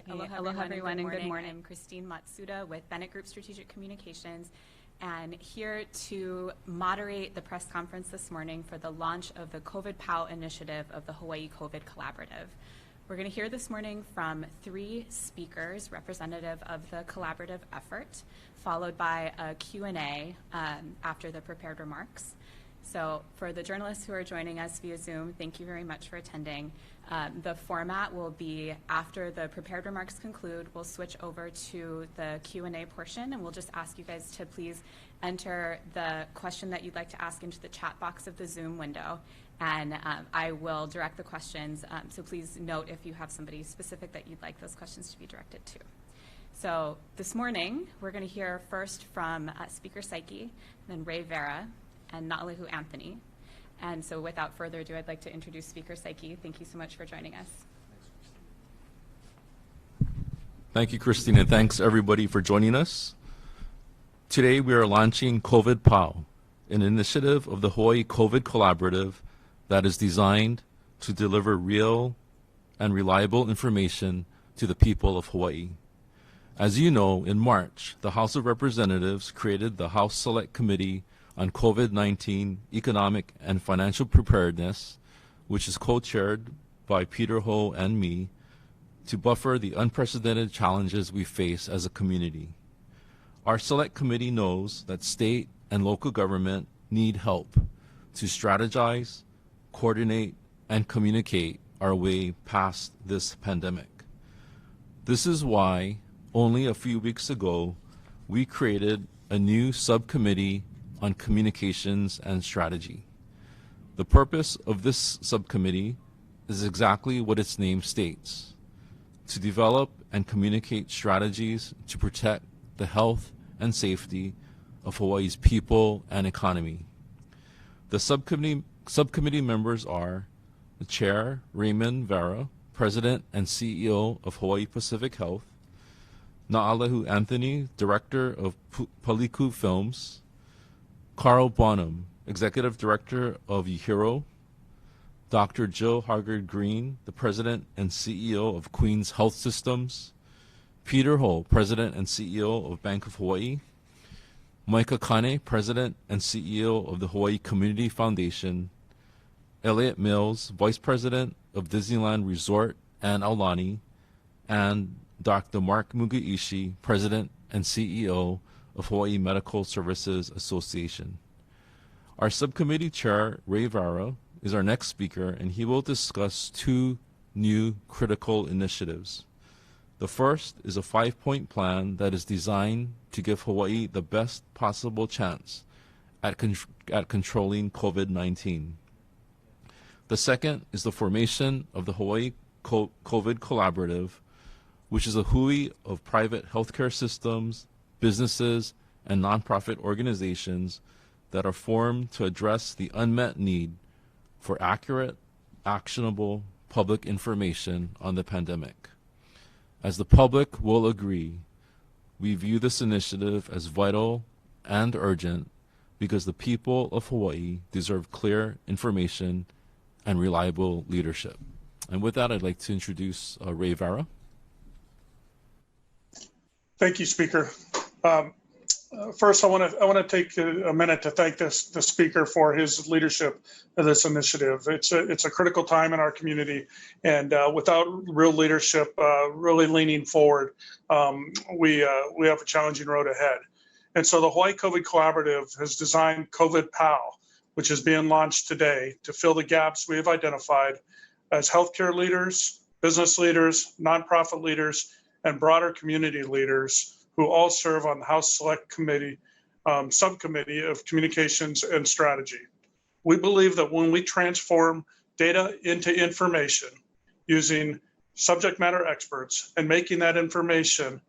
Aloha everyone and good morning. I'm Christine Matsuda with Bennett Group Strategic Communications, and here to moderate the press conference this morning for the launch of the COVID Pau initiative of the Hawaiʻi COVID Collaborative. We're going to hear this morning from 3 speakers representative of the collaborative effort, followed by a Q&A after the prepared remarks. So for the journalists who are joining us via Zoom, thank you very much for attending. The format will be after the prepared remarks conclude, we'll switch over to the Q&A portion, and we'll just ask you guys to please enter the question that you'd like to ask into the chat box of the Zoom window, and I will direct the questions. So please note if you have somebody specific that you'd like those questions to be directed to. So this morning, we're going to hear first from Speaker Psyche, then Ray Vera, and Na'alehu Anthony. And so without further ado, I'd like to introduce Speaker Psyche. Thank you so much for joining us. Thank you, Christine, and thanks everybody for joining us. Today we are launching COVID Pau, an initiative of the Hawaiʻi COVID Collaborative that is designed to deliver real and reliable information to the people of Hawaii. As you know, in March, the House of Representatives created the House Select Committee on COVID-19 Economic and Financial Preparedness, which is co-chaired by Peter Ho and me, to buffer the unprecedented challenges we face as a community. Our Select Committee knows that state and local government need help to strategize, coordinate, and communicate our way past this pandemic. This is why, only a few weeks ago, we created a new subcommittee on communications and strategy. The purpose of this subcommittee is exactly what its name states: to develop and communicate strategies to protect the health and safety of Hawaii's people and economy. The subcommittee members are the Chair, Raymond Vera, President and CEO of Hawaii Pacific Health; Na'alehu Anthony, Director of Paliku Films; Carl Bonham, Executive Director of Uhiro; Dr. Jill Hargard-Green, the President and CEO of Queens Health Systems; Peter Ho, President and CEO of Bank of Hawaii; Micah Kane, President and CEO of the Hawaii Community Foundation; Elliot Mills, Vice President of Disneyland Resort and Aulani; and Dr. Mark Mugaishi, President and CEO of Hawaii Medical Services Association. Our subcommittee chair, Ray Vera, is our next speaker, and he will discuss 2 new critical initiatives. The first is a 5-point plan that is designed to give Hawaii the best possible chance at controlling COVID-19. The second is the formation of the Hawaiʻi COVID Collaborative, which is a hui of private healthcare systems, businesses, and nonprofit organizations that are formed to address the unmet need for accurate, actionable public information on the pandemic. As the public will agree, we view this initiative as vital and urgent because the people of Hawaii deserve clear information and reliable leadership. And with that, I'd like to introduce Ray Vera. Thank you, Speaker. First, I want to take a minute to thank the speaker for his leadership of this initiative. It's a critical time in our community, and without real leadership, really leaning forward, we have a challenging road ahead. And so the Hawaiʻi COVID Collaborative has designed COVID Pau, which is being launched today, to fill the gaps we have identified as healthcare leaders, business leaders, nonprofit leaders, and broader community leaders who all serve on the House Select Committee, Subcommittee of Communications and Strategy. We believe that when we transform data into information using subject matter experts and making that information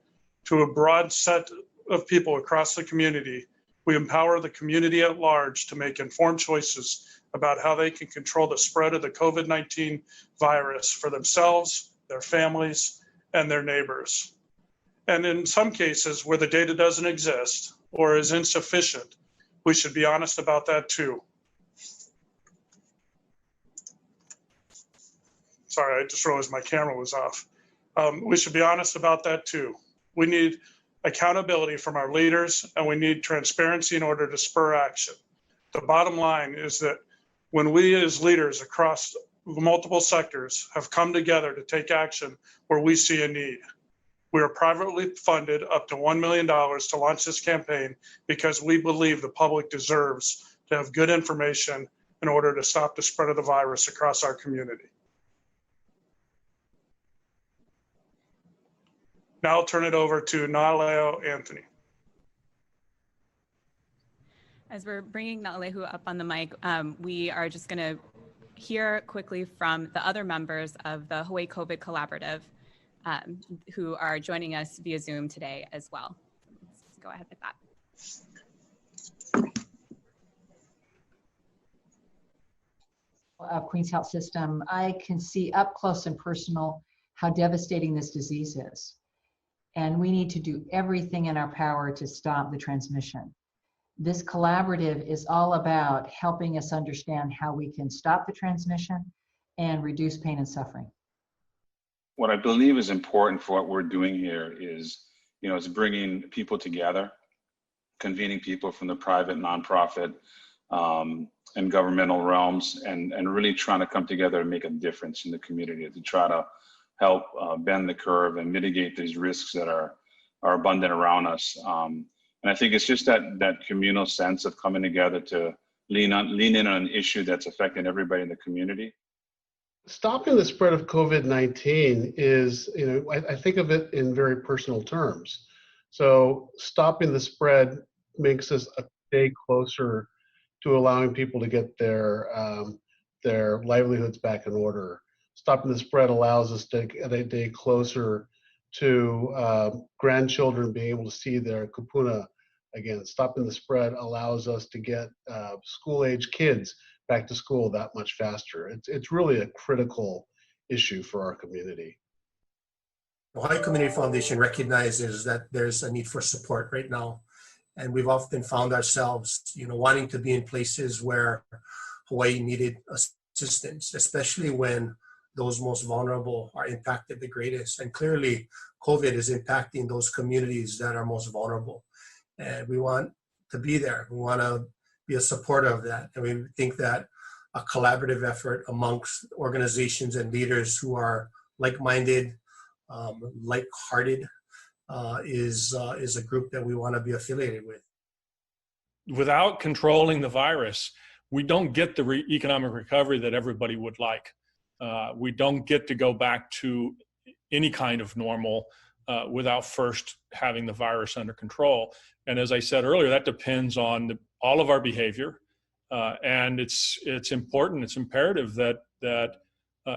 to a broad set of people across the community, we empower the community at large to make informed choices about how they can control the spread of the COVID-19 virus for themselves, their families, and their neighbors. And in some cases where the data doesn't exist or is insufficient, we should be honest about that too. Sorry, I just realized my camera was off. We should be honest about that too. We need accountability from our leaders, and we need transparency in order to spur action. The bottom line is that when we as leaders across multiple sectors have come together to take action where we see a need, we are privately funded up to $1 million to launch this campaign because we believe the public deserves to have good information in order to stop the spread of the virus across our community. Now I'll turn it over to Naleo Anthony. As we're bringing Na'alehu up on the mic, we are just going to hear quickly from the other members of the Hawaiʻi COVID Collaborative who are joining us via Zoom today as well. Let's go ahead with that. Queens Health System, I can see up close and personal how devastating this disease is. And we need to do everything in our power to stop the transmission. This collaborative is all about helping us understand how we can stop the transmission and reduce pain and suffering. What I believe is important for what we're doing here is, is bringing people together, convening people from the private, nonprofit, and governmental realms, and really trying to come together and make a difference in the community to try to help bend the curve and mitigate these risks that are abundant around us. And I think it's just that communal sense of coming together to lean in on an issue that's affecting everybody in the community. Stopping the spread of COVID-19 is, I think of it in very personal terms. So stopping the spread makes us a day closer to allowing people to get their livelihoods back in order. Stopping the spread allows us to get a day closer to grandchildren being able to see their kupuna again. Stopping the spread allows us to get school-age kids back to school that much faster. It's really a critical issue for our community. The Hawaiʻi Community Foundation recognizes that there's a need for support right now. And we've often found ourselves, wanting to be in places where Hawaii needed assistance, especially when those most vulnerable are impacted the greatest. And clearly, COVID is impacting those communities that are most vulnerable. And we want to be there. We want to be a supporter of that. And we think that a collaborative effort amongst organizations and leaders who are like-minded, like-hearted, is a group that we want to be affiliated with. Without controlling the virus, we don't get the economic recovery that everybody would like. We don't get to go back to any kind of normal without first having the virus under control. And as I said earlier, that depends on all of our behavior. And it's important, it's imperative that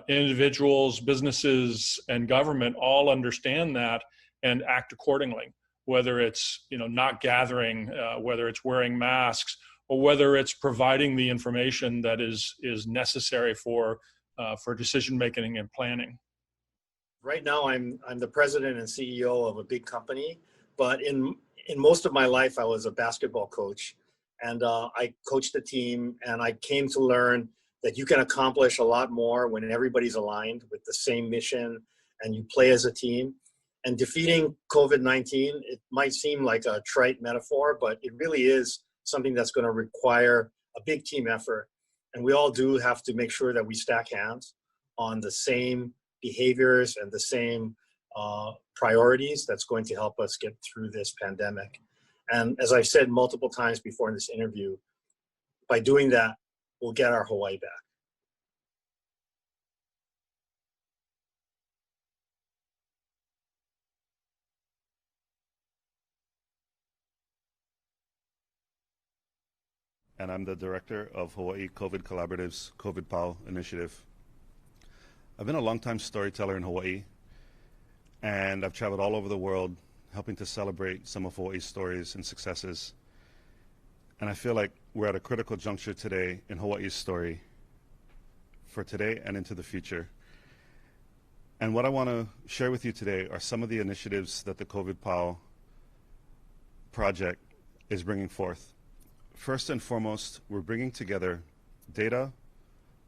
individuals, businesses, and government all understand that and act accordingly, whether it's not gathering, whether it's wearing masks, or whether it's providing the information that is necessary for decision making and planning. Right now, I'm the president and CEO of a big company, but in most of my life, I was a basketball coach, and I coached a team, and I came to learn that you can accomplish a lot more when everybody's aligned with the same mission and you play as a team. And defeating COVID-19, it might seem like a trite metaphor, but it really is something that's going to require a big team effort. And we all do have to make sure that we stack hands on the same behaviors and the same priorities that's going to help us get through this pandemic. And as I've said multiple times before in this interview, by doing that, we'll get our Hawaii back. And I'm the director of Hawaiʻi COVID Collaborative's COVID Pau initiative. I've been a longtime storyteller in Hawaii, and I've traveled all over the world helping to celebrate some of Hawaii's stories and successes. And I feel like we're at a critical juncture today in Hawaii's story for today and into the future. And what I want to share with you today are some of the initiatives that the COVID Pau project is bringing forth. First and foremost, we're bringing together data,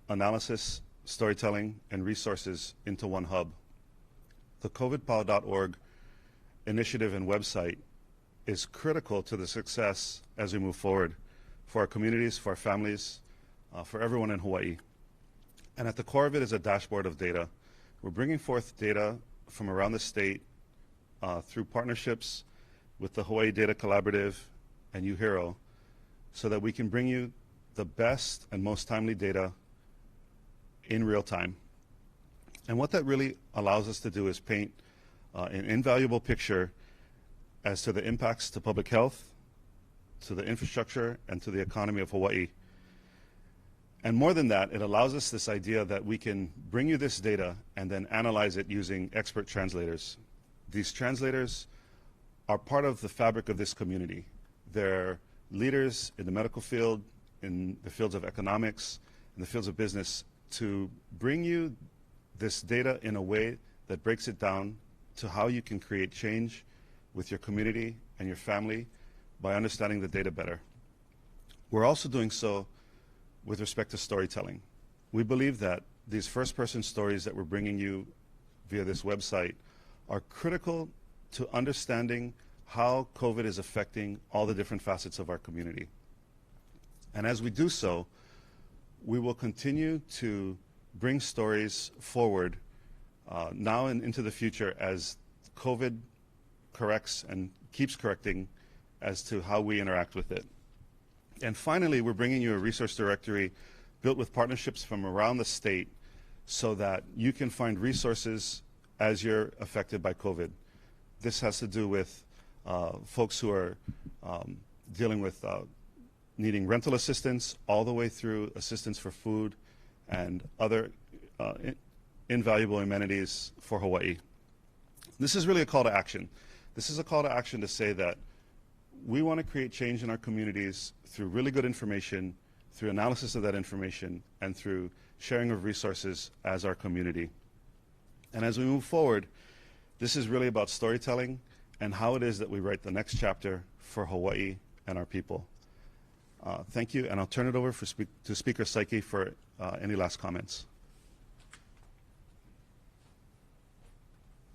analysis, storytelling, and resources into one hub. the covidpau.org initiative and website is critical to the success as we move forward for our communities, for our families, for everyone in Hawaii. And at the core of it is a dashboard of data. We're bringing forth data from around the state through partnerships with the Hawaii Data Collaborative and UHERO so that we can bring you the best and most timely data in real time. And what that really allows us to do is paint an invaluable picture as to the impacts to public health, to the infrastructure, and to the economy of Hawaii. And more than that, it allows us this idea that we can bring you this data and then analyze it using expert translators. These translators are part of the fabric of this community. They're leaders in the medical field, in the fields of economics, in the fields of business, to bring you this data in a way that breaks it down to how you can create change with your community and your family by understanding the data better. We're also doing so with respect to storytelling. We believe that these first-person stories that we're bringing you via this website are critical to understanding how COVID is affecting all the different facets of our community. And as we do so, we will continue to bring stories forward now and into the future as COVID corrects and keeps correcting as to how we interact with it. And finally, we're bringing you a resource directory built with partnerships from around the state so that you can find resources as you're affected by COVID. This has to do with folks who are dealing with needing rental assistance, all the way through assistance for food and other invaluable amenities for Hawaii. This is really a call to action. This is a call to action to say that we want to create change in our communities through really good information, through analysis of that information, and through sharing of resources as our community. And as we move forward, this is really about storytelling and how it is that we write the next chapter for Hawaii and our people. Thank you, and I'll turn it over to Speaker Psyche for any last comments.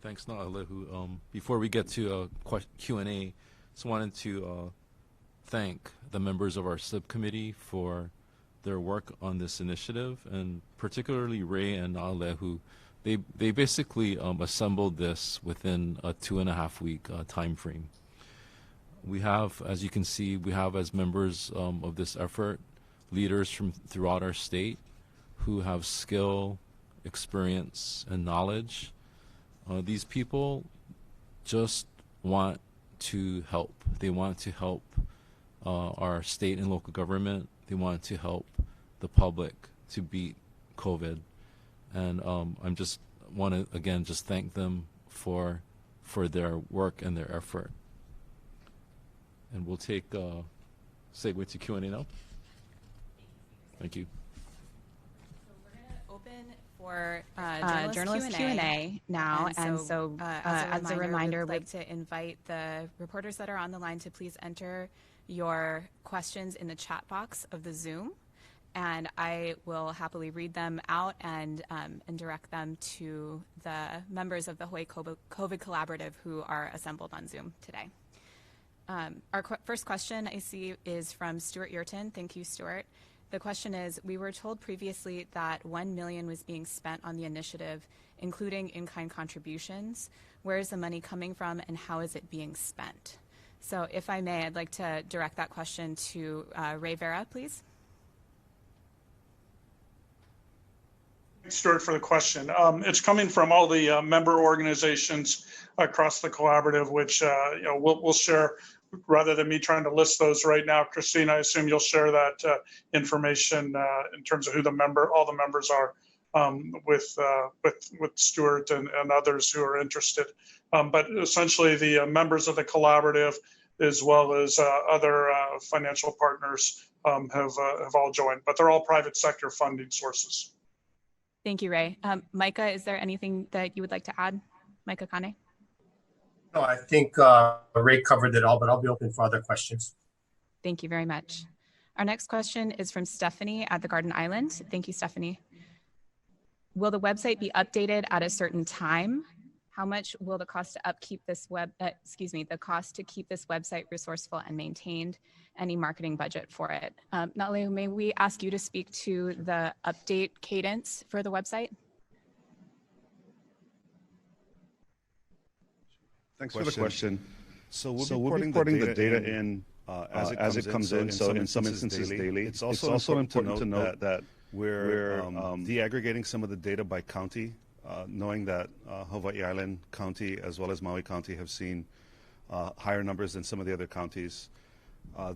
Thanks, Na'alehu. Before we get to Q&A, just wanted to thank the members of our subcommittee for their work on this initiative, and particularly Ray and Na'alehu. They basically assembled this within a 2.5-week time frame. We have, as you can see, we have as members of this effort leaders from throughout our state who have skill, experience, and knowledge. These people just want to help. They want to help our state and local government. They want to help the public to beat COVID. And I'm just want to again just thank them for their work and their effort. And we'll take segue to Q&A now. Thank you. So we're going to open for journalist Q&A now. And so as a reminder, we'd like to invite the reporters that are on the line to please enter your questions in the chat box of the Zoom. And I will happily read them out and direct them to the members of the Hawaii COVID Collaborative who are assembled on Zoom today. Our first question I see is from Stuart Yurton. Thank you, Stuart. The question is, we were told previously that $1 million was being spent on the initiative, including in-kind contributions. Where is the money coming from and how is it being spent? So if I may, I'd like to direct that question to Ray Vera, please. Thanks, Stuart, for the question. It's coming from all the member organizations across the collaborative, which we'll share. Rather than me trying to list those right now, Christine, I assume you'll share that information in terms of who all the members are with Stuart and others who are interested. But essentially, the members of the collaborative, as well as other financial partners, have all joined. But they're all private sector funding sources. Thank you, Ray. Micah, is there anything that you would like to add? Micah Kane? No, I think Ray covered it all, but I'll be open for other questions. Thank you very much. Our next question is from Stephanie at the Garden Island. Thank you, Stephanie. Will the website be updated at a certain time? How much will the cost to upkeep this the cost to keep this website resourceful and maintained? Any marketing budget for it? Nale, may we ask you to speak to the update cadence for the website? Thanks for the question. So we'll be reporting the data in as it comes in. So in some instances daily. It's also important to note that we're de-aggregating some of the data by county, knowing that Hawaii Island County as well as Maui County have seen higher numbers than some of the other counties.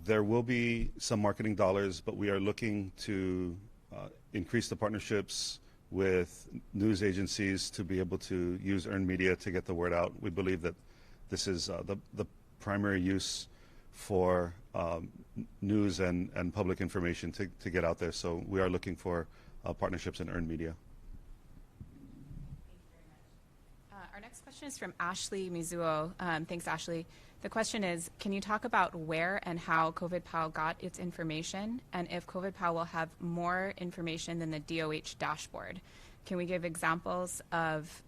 There will be some marketing dollars, but we are looking to increase the partnerships with news agencies to be able to use earned media to get the word out. We believe that this is the primary use for news and public information to get out there. So we are looking for partnerships in earned media. Our next question is from Ashley Mizuo. Thanks, Ashley. The question is, can you talk about where and how COVID Pau got its information, and if COVID Pau will have more information than the DOH dashboard? Can we give examples of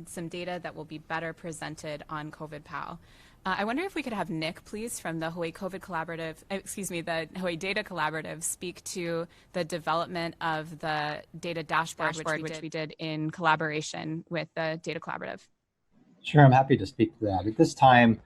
some data that will be better presented on COVID Pau? I wonder if we could have Nick, please, from the Hawaii COVID Collaborative, the Hawaii Data Collaborative, speak to the development of the data dashboard, which we did in collaboration with the Data Collaborative. Sure, I'm happy to speak to that. At this time,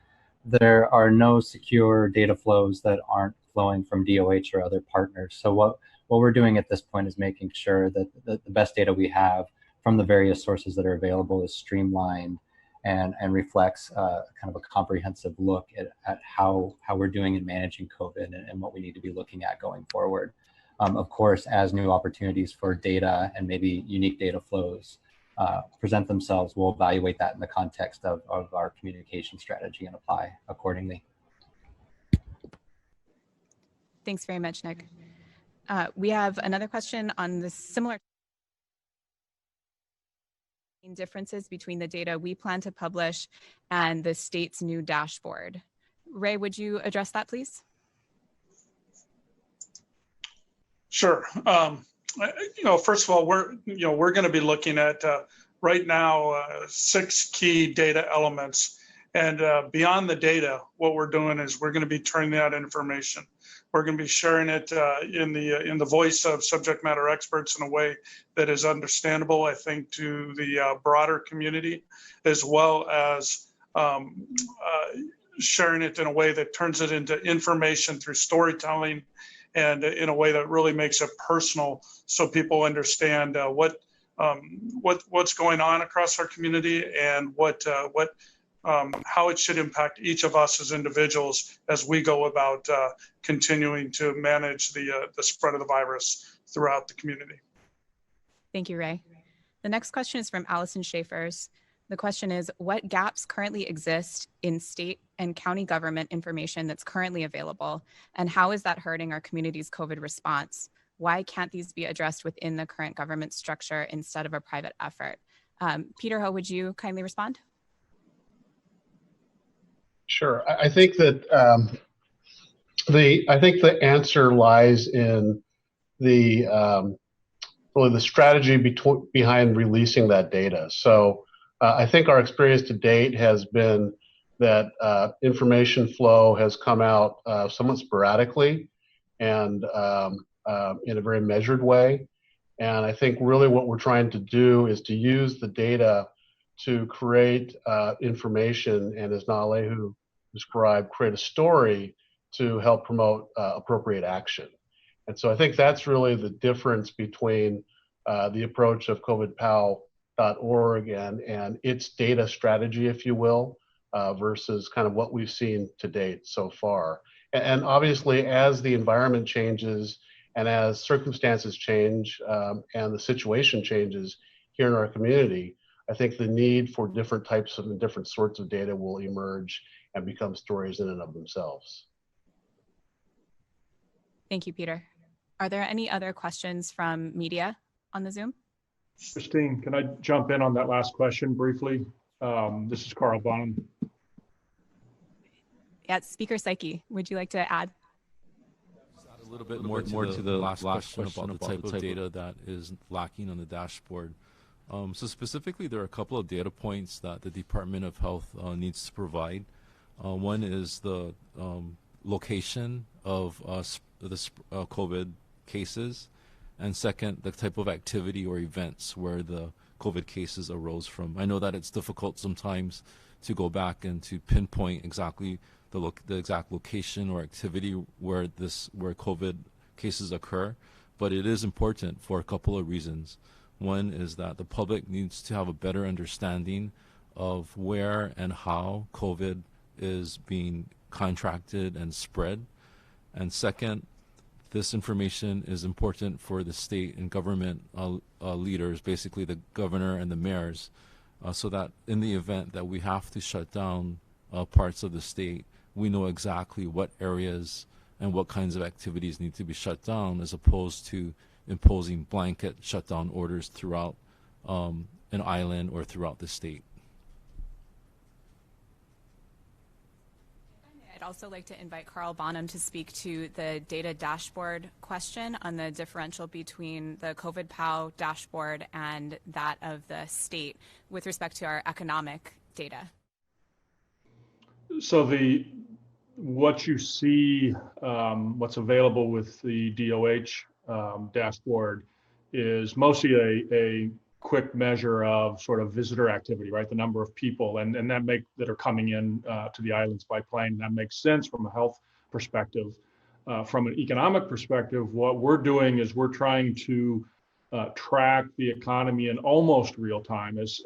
there are no secure data flows that aren't flowing from DOH or other partners. So what we're doing at this point is making sure that the best data we have from the various sources that are available is streamlined and reflects kind of a comprehensive look at how we're doing in managing COVID and what we need to be looking at going forward. Of course, as new opportunities for data and maybe unique data flows present themselves, we'll evaluate that in the context of our communication strategy and apply accordingly. Thanks very much, Nick. We have another question on the similar differences between the data we plan to publish and the state's new dashboard. Ray, would you address that, please? Sure. First of all, we're going to be looking at right now 6 key data elements, and beyond the data, what we're doing is we're going to be turning that information. We're going to be sharing it in the voice of subject matter experts in a way that is understandable, I think, to the broader community, as well as sharing it in a way that turns it into information through storytelling, and in a way that really makes it personal, so people understand what's going on across our community and how it should impact each of us as individuals as we go about continuing to manage the spread of the virus throughout the community. Thank you, Ray. The next question is from Allison Schaefers. The question is, what gaps currently exist in state and county government information that's currently available, and how is that hurting our community's COVID response? Why can't these be addressed within the current government structure instead of a private effort? Peter Ho, would you kindly respond? Sure. I think that the answer lies in the strategy behind releasing that data. So I think our experience to date has been that information flow has come out somewhat sporadically and in a very measured way. And I think really what we're trying to do is to use the data to create information, and as Nalehu described, create a story to help promote appropriate action. And so I think that's really the difference between the approach of COVIDPau.org and its data strategy, if you will, versus kind of what we've seen to date so far. And obviously, as the environment changes and as circumstances change and the situation changes here in our community, I think the need for different types of and different sorts of data will emerge and become stories in and of themselves. Thank you, Peter. Are there any other questions from media on the Zoom? Christine, can I jump in on that last question briefly? This is Carl Bonham. Yeah, Speaker Psyche, would you like to add? A little bit more to the last question about the type of data that is lacking on the dashboard. So specifically, there are a couple of data points that the Department of Health needs to provide. One is the location of the COVID cases, and second, the type of activity or events where the COVID cases arose from. I know that it's difficult sometimes to go back and to pinpoint exactly the exact location or activity where COVID cases occur, but it is important for a couple of reasons. One is that the public needs to have a better understanding of where and how COVID is being contracted and spread. And second, this information is important for the state and government leaders, basically the governor and the mayors, so that in the event that we have to shut down parts of the state, we know exactly what areas and what kinds of activities need to be shut down, as opposed to imposing blanket shutdown orders throughout an island or throughout the state. I'd also like to invite Carl Bonham to speak to the data dashboard question on the differential between the COVID Pau dashboard and that of the state with respect to our economic data. So what you see, what's available with the DOH dashboard is mostly a quick measure of sort of visitor activity, right? The number of people and that are coming in to the islands by plane. That makes sense from a health perspective. From an economic perspective, what we're doing is we're trying to track the economy in almost real time, as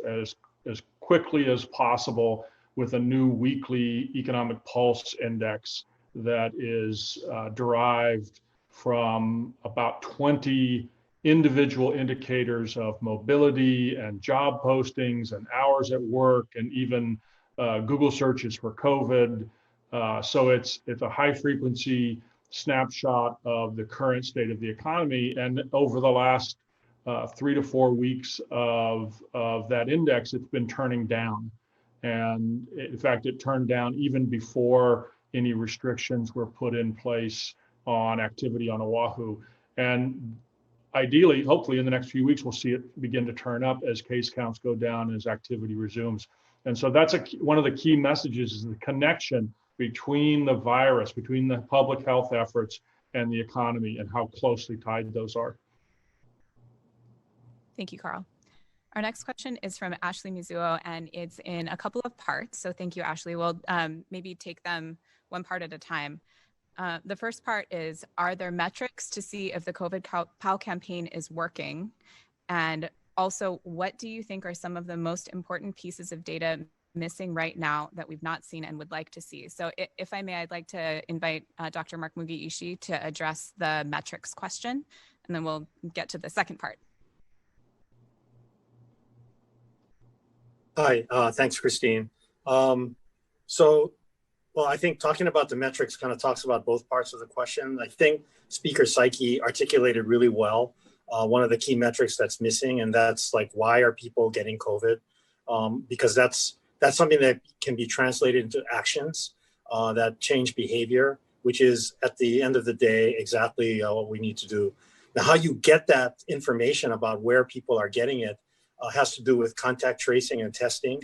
quickly as possible, with a new weekly economic pulse index that is derived from about 20 individual indicators of mobility and job postings and hours at work and even Google searches for COVID. So it's a high frequency snapshot of the current state of the economy. And over the last 3 to 4 weeks of that index, it's been turning down. And in fact, it turned down even before any restrictions were put in place on activity on Oahu. And ideally, hopefully in the next few weeks, we'll see it begin to turn up as case counts go down, as activity resumes. And so that's one of the key messages, is the connection between the virus, between the public health efforts and the economy, and how closely tied those are. Thank you, Carl. Our next question is from Ashley Mizuo, and it's in a couple of parts. So thank you, Ashley. We'll maybe take them one part at a time. The first part is, are there metrics to see if the COVID Pau campaign is working? And also, what do you think are some of the most important pieces of data missing right now that we've not seen and would like to see? So if I may, I'd like to invite Dr. Mark Mugiishi to address the metrics question, and then we'll get to the second part. Hi, thanks, Christine. Well, I think talking about the metrics kind of talks about both parts of the question. I think Speaker Psyche articulated really well one of the key metrics that's missing, and that's like, why are people getting COVID? Because that's something that can be translated into actions that change behavior, which is at the end of the day exactly what we need to do. Now, how you get that information about where people are getting it has to do with contact tracing and testing,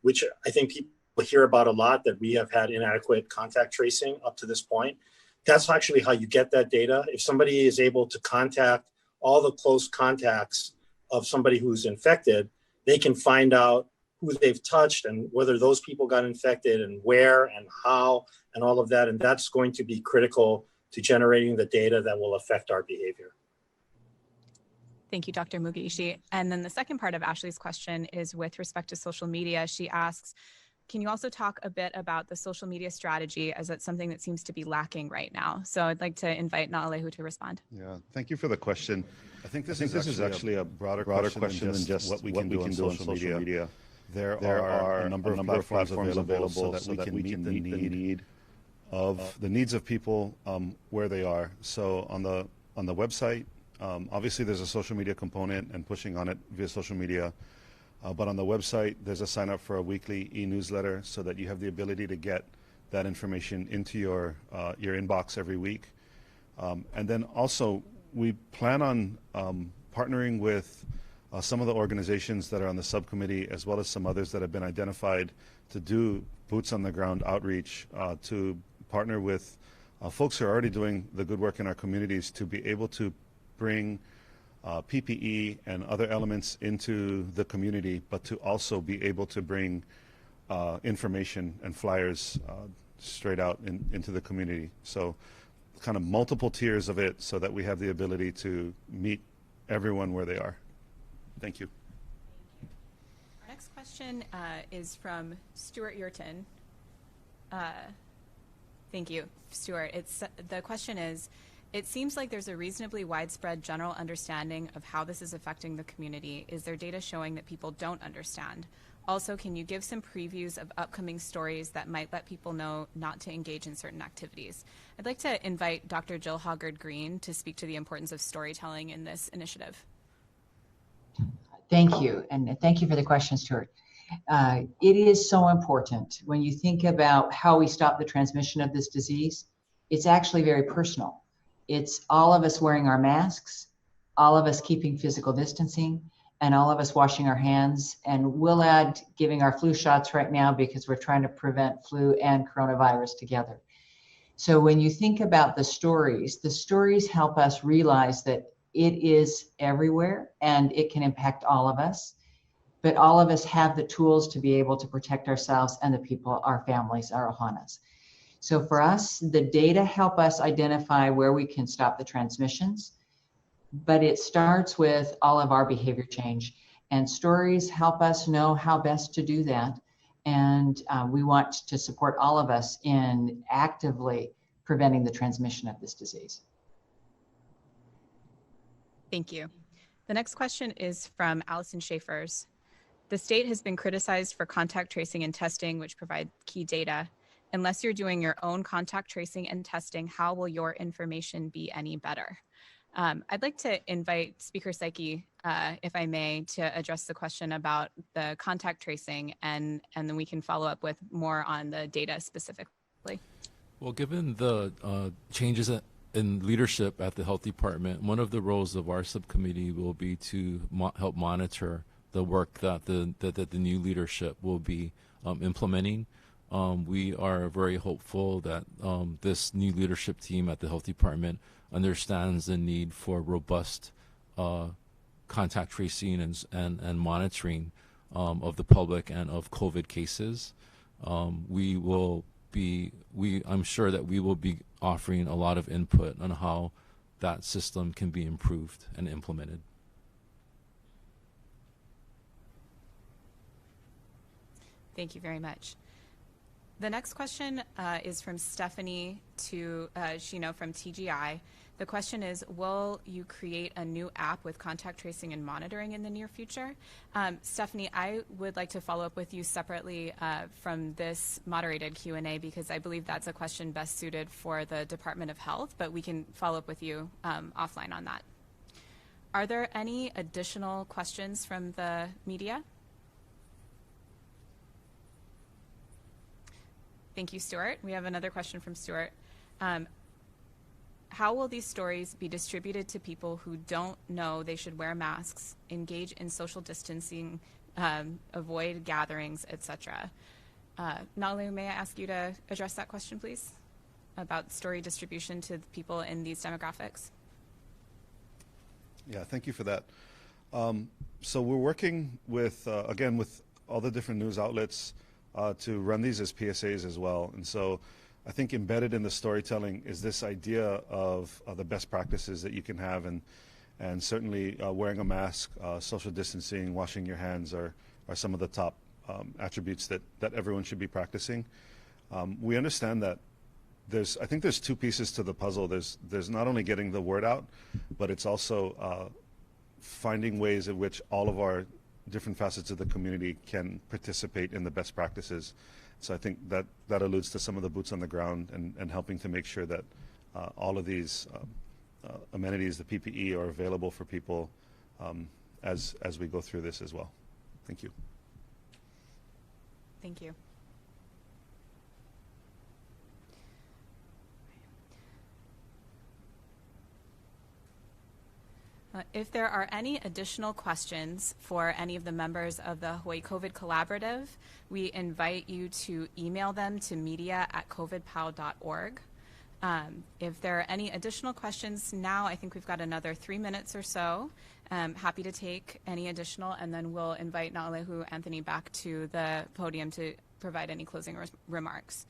which I think people hear about a lot, that we have had inadequate contact tracing up to this point. That's actually how you get that data. If somebody is able to contact all the close contacts of somebody who's infected, they can find out who they've touched and whether those people got infected and where and how and all of that. And that's going to be critical to generating the data that will affect our behavior. Thank you, Dr. Mugiishi. And then the second part of Ashley's question is with respect to social media. She asks, can you also talk a bit about the social media strategy, as it's something that seems to be lacking right now? So I'd like to invite Naalehu to respond. Yeah, thank you for the question. I think this is actually a broader question than just what we can do on social media. There are a number of platforms available so that we can meet the needs of people where they are. So on the website, obviously there's a social media component and pushing on it via social media. But on the website, there's a sign up for a weekly e-newsletter so that you have the ability to get that information into your inbox every week. And then also, we plan on partnering with some of the organizations that are on the subcommittee, as well as some others that have been identified to do boots on the ground outreach, to partner with folks who are already doing the good work in our communities to be able to bring PPE and other elements into the community, but to also be able to bring information and flyers straight out into the community. So kind of multiple tiers of it so that we have the ability to meet everyone where they are. Thank you. Our next question is from Stuart Yurton. Thank you, Stuart. The question is, it seems like there's a reasonably widespread general understanding of how this is affecting the community. Is there data showing that people don't understand? Also, can you give some previews of upcoming stories that might let people know not to engage in certain activities? I'd like to invite Dr. Jill Hoggard-Green to speak to the importance of storytelling in this initiative. Thank you, and thank you for the question, Stuart. It is so important when you think about how we stop the transmission of this disease. It's actually very personal. It's all of us wearing our masks, all of us keeping physical distancing, and all of us washing our hands. And we'll add giving our flu shots right now because we're trying to prevent flu and coronavirus together. So when you think about the stories help us realize that it is everywhere and it can impact all of us. But all of us have the tools to be able to protect ourselves and the people, our families, our ohanas. So for us, the data help us identify where we can stop the transmissions, but it starts with all of our behavior change. And stories help us know how best to do that. And we want to support all of us in actively preventing the transmission of this disease. Thank you. The next question is from Allison Schaefer's. The state has been criticized for contact tracing and testing, which provide key data. Unless you're doing your own contact tracing and testing, how will your information be any better? I'd like to invite Speaker Psyche, if I may, to address the question about the contact tracing, and then we can follow up with more on the data specifically. Well, given the changes in leadership at the health department, one of the roles of our subcommittee will be to help monitor the work that the new leadership will be implementing. We are very hopeful that this new leadership team at the health department understands the need for robust contact tracing and monitoring of the public and of COVID cases. I'm sure that we will be offering a lot of input on how that system can be improved and implemented. Thank you very much. The next question is from Stephanie Shino from TGI. The question is, will you create a new app with contact tracing and monitoring in the near future? Stephanie, I would like to follow up with you separately from this moderated Q&A because I believe that's a question best suited for the Department of Health, but we can follow up with you offline on that. Are there any additional questions from the media? Thank you, Stuart. We have another question from Stuart. How will these stories be distributed to people who don't know they should wear masks, engage in social distancing, avoid gatherings, etc.? Nalu, may I ask you to address that question, please, about story distribution to people in these demographics? Yeah, thank you for that. So we're working with, again, with all the different news outlets to run these as PSAs as well. And so I think embedded in the storytelling is this idea of the best practices that you can have, and certainly wearing a mask, social distancing, washing your hands are some of the top attributes that everyone should be practicing. We understand that I think there's two pieces to the puzzle. There's not only getting the word out, but it's also finding ways in which all of our different facets of the community can participate in the best practices. So I think that alludes to some of the boots on the ground and helping to make sure that all of these amenities, the PPE, are available for people as we go through this as well. Thank you. Thank you. If there are any additional questions for any of the members of the Hawaiʻi COVID Collaborative, we invite you to email them to media@covidpau.org. If there are any additional questions now, I think we've got another 3 minutes or so. Happy to take any additional, and then we'll invite Na'alehu Anthony back to the podium to provide any closing remarks.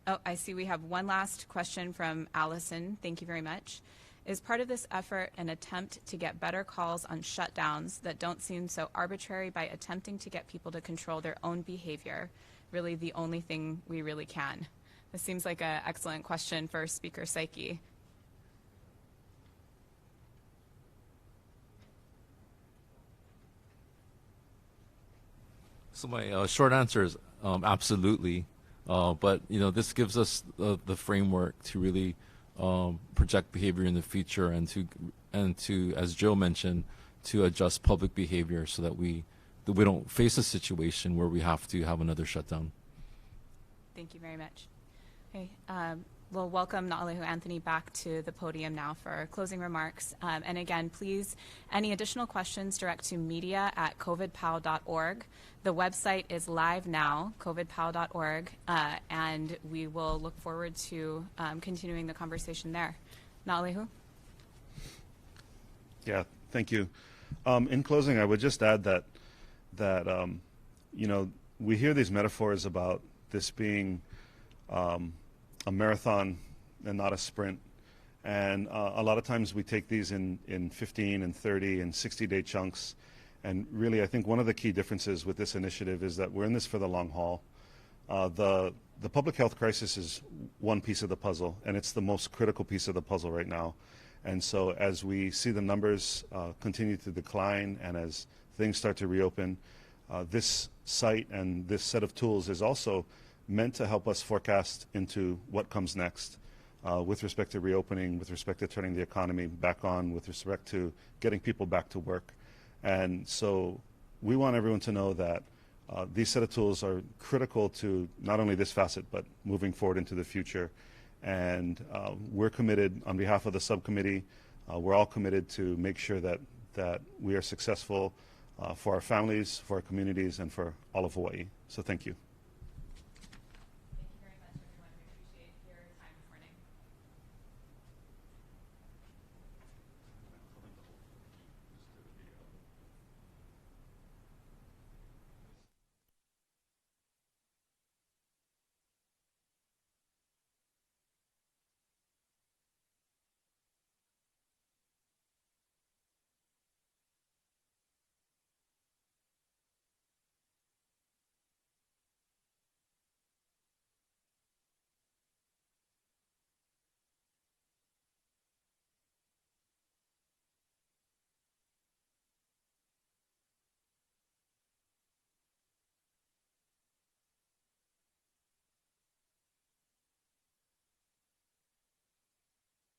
Oh, I see we have one last question from Allison. Thank you very much. Is part of this effort an attempt to get better calls on shutdowns that don't seem so arbitrary by attempting to get people to control their own behavior? Really the only thing we really can. This seems like an excellent question for Speaker Psyche. So my short answer is absolutely. But this gives us the framework to really project behavior in the future, and to, as Joe mentioned, to adjust public behavior so that we don't face a situation where we have to have another shutdown. Thank you very much. Okay, we'll welcome Na'alehu Anthony back to the podium now for closing remarks. And again, please, any additional questions, direct to media@covidpau.org. The website is live now, covidpau.org, and we will look forward to continuing the conversation there. Na'alehu? Yeah, thank you. In closing, I would just add that we hear these metaphors about this being a marathon and not a sprint. And a lot of times we take these in 15 and 30 and 60-day chunks. And really, I think one of the key differences with this initiative is that we're in this for the long haul. The public health crisis is one piece of the puzzle, and it's the most critical piece of the puzzle right now. And so as we see the numbers continue to decline, and as things start to reopen, this site and this set of tools is also meant to help us forecast into what comes next with respect to reopening, with respect to turning the economy back on, with respect to getting people back to work. And so we want everyone to know that these set of tools are critical to not only this facet, but moving forward into the future. And we're committed on behalf of the subcommittee. We're all committed to make sure that we are successful for our families, for our communities, and for all of Hawaii. So thank you.